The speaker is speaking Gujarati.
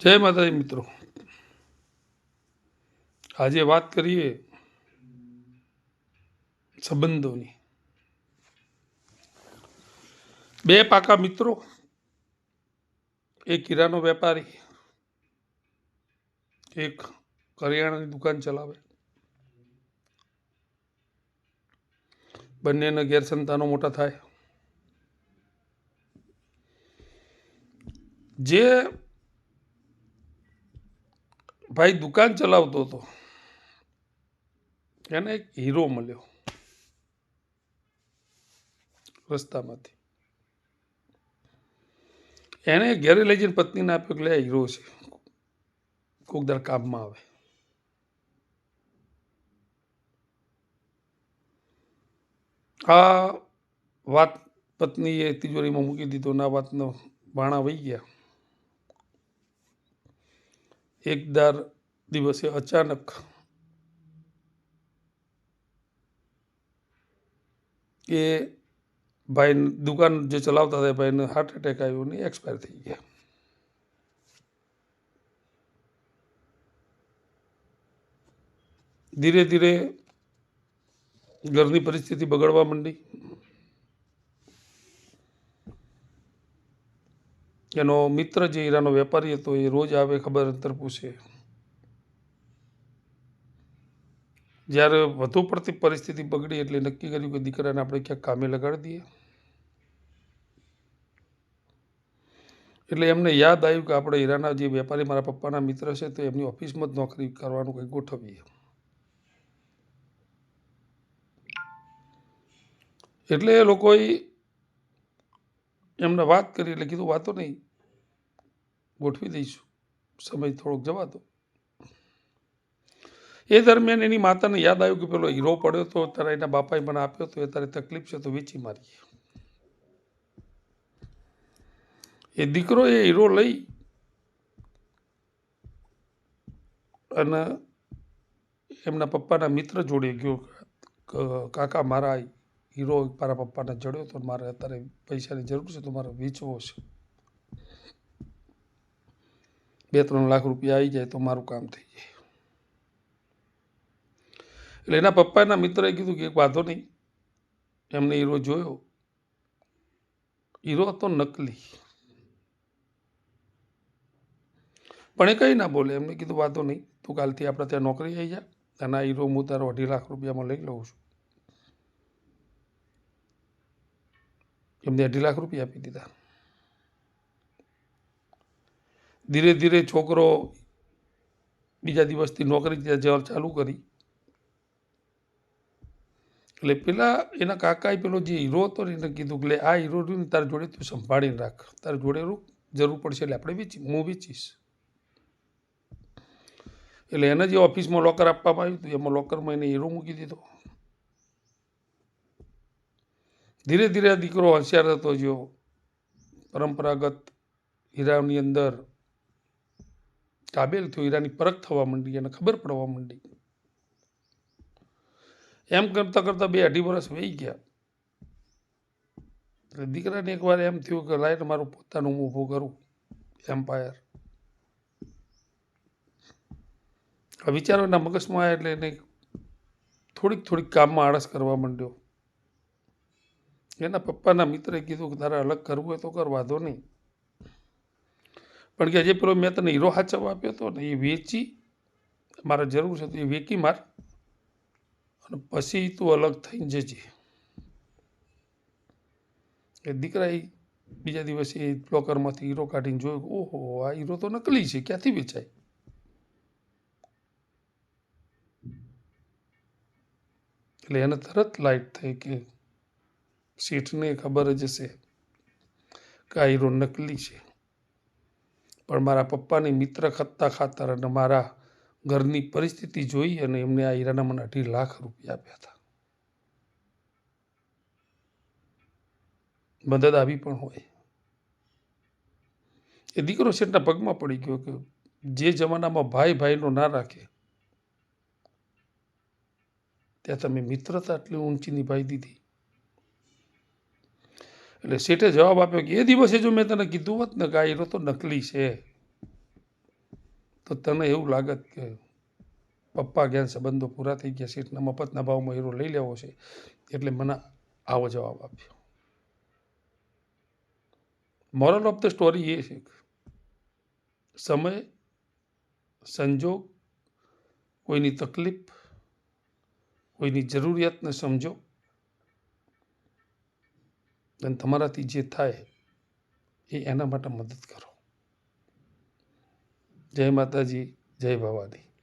જય માતાજી મિત્રો, આજે વાત કરીએ સંબંધોની. બે પાકા મિત્રો, એક હીરાનો વેપારી, એક કરિયાણાની દુકાન ચલાવે. બંનેને ઘેર સંતાનો મોટા થાય. જે ભાઈ દુકાન ચલાવતો હતો એને એક હીરો મળ્યો રસ્તામાંથી. એને ઘેરે લઈ જઈને પત્નીને આપ્યો કે લે આ હીરો છે, કોક દર કામમાં આવે. આ વાત પત્નીએ તિજોરીમાં મૂકી દીધો ને આ વાતનો બાણા વહી ગયા. એક દિવસે અચાનક એ ભાઈ દુકાન જે ચલાવતા હતા ભાઈને હાર્ટ એટેક આવ્યો ને એક્સપાયર થઈ ગયા. ધીરે ધીરે ઘરની પરિસ્થિતિ બગડવા માંડી. એનો મિત્ર જે હીરાનો વેપારી હતો એ રોજ આવે, ખબર અંતર પૂછે. જ્યારે વધુ પડતી પરિસ્થિતિ બગડી એટલે નક્કી કર્યું કે દીકરાને આપણે ક્યાંક કામે લગાડી દઈએ. એટલે એમને યાદ આવ્યું કે આપણે હીરાના જે વેપારી મારા પપ્પાના મિત્ર છે તો એમની ઓફિસમાં જ નોકરી કરવાનું કંઈક ગોઠવીએ. એટલે એ લોકોએ એમને વાત કરી એટલે કીધું વાતો નહીં, ગોઠવી દઈશું, સમય થોડોક જવા દો. એ દરમિયાન એની માતાને યાદ આવ્યું કે પેલો હીરો પડ્યો તો ત્યારે એના બાપાએ મને આપ્યો તો એ તારે તકલીફ છે તો વેચી મારીએ. એ દીકરો એ હીરો લઈ અને એમના પપ્પાના મિત્ર જોડે ગયો. કાકા, મારા હીરો મારા પપ્પાને જડ્યો તો મારે અત્યારે પૈસાની જરૂર છે તો મારે વેચવો છે. 2-3 લાખ રૂપિયા આવી જાય તો મારું કામ થઈ જાય. એટલે એના પપ્પાના મિત્રએ કીધું કે એક વાંધો નહીં. એમને હીરો જોયો, હીરો હતો નકલી, પણ એ કંઈ ના બોલે. એમને કીધું વાંધો નહીં, તું કાલથી આપણે ત્યાં નોકરી આવી જા અને આ હીરો હું તારો 2.5 લાખ રૂપિયામાં લઈ લઉં છું. એમને 2.5 લાખ રૂપિયા આપી દીધા. ધીરે ધીરે છોકરો બીજા દિવસથી નોકરી ત્યાં જવા ચાલુ કરી. એટલે પેલા એના કાકાએ પેલો જે હીરો હતો ને એને કીધું કે આ હીરો ને તારા જોડે તું સંભાળીને રાખ, તારા જોડે જરૂર પડશે એટલે આપણે હું વેચીશ. એટલે એને જે ઓફિસમાં લોકર આપવામાં આવ્યું હતું એમાં લોકરમાં એને હીરો મૂકી દીધો. ધીરે ધીરે આ દીકરો હોશિયાર થતો ગયો. પરંપરાગત હીરાની અંદર કાબેલ થયો, હીરાની પરખ થવા માંડી, એને ખબર પડવા માંડી. એમ કરતાં કરતાં 2-2.5 વર્ષ વહી ગયા. એટલે દીકરાને એકવાર એમ થયું કે લાઈને મારું પોતાનું હું ઊભું કરું એમ્પાયર. આ વિચારો એના મગજમાં આવ્યા એટલે એને થોડીક કામમાં આળસ કરવા માંડ્યો. એના પપ્પાના મિત્રએ કીધું કે તારે અલગ કરવું હોય તો કર, વાંધો નહીં, પણ કે જે પેલો મેં તને હીરો હાચવવા આપ્યો હતો ને એ વેચી, મારે જરૂર છે તો એ વેચી માર અને પછી તું અલગ થઈને જજે. એ દીકરાએ બીજા દિવસે એ લોકરમાંથી હીરો કાઢીને જોયું, ઓહો આ હીરો તો નકલી છે, ક્યાંથી વેચાય? એટલે એને તરત લાઈટ થઈ કે શેઠને ખબર જ હશે કે આ હીરો નકલી છે, પણ મારા પપ્પાની મિત્ર ખત્તા ખાતર અને મારા ઘરની પરિસ્થિતિ જોઈ અને એમને આ હીરાના મને 2.5 લાખ રૂપિયા આપ્યા હતા. મદદ આવી પણ હોય. એ દીકરો શેઠના પગમાં પડી ગયો કે જે જમાનામાં ભાઈ ભાઈનો ના રાખે ત્યાં તમે મિત્રતા આટલી ઊંચી નિભાવી દીધી. એટલે શેઠે જવાબ આપ્યો કે એ દિવસે જો મેં તને કીધું હોત ને કે આ હીરો તો નકલી છે તો તને એવું લાગત કે પપ્પા જ્ઞાન સંબંધો પૂરા થઈ ગયા, શેઠના મફતના ભાવમાં હીરો લઈ લેવો છે, એટલે મને આવો જવાબ આપ્યો. મોરલ ઓફ ધ સ્ટોરી એ છે કે સમય, સંજોગ, કોઈની તકલીફ, કોઈની જરૂરિયાતને સમજો અને તમારાથી જે થાય એ એના માટે મદદ કરો. જય માતાજી, જય ભવાની.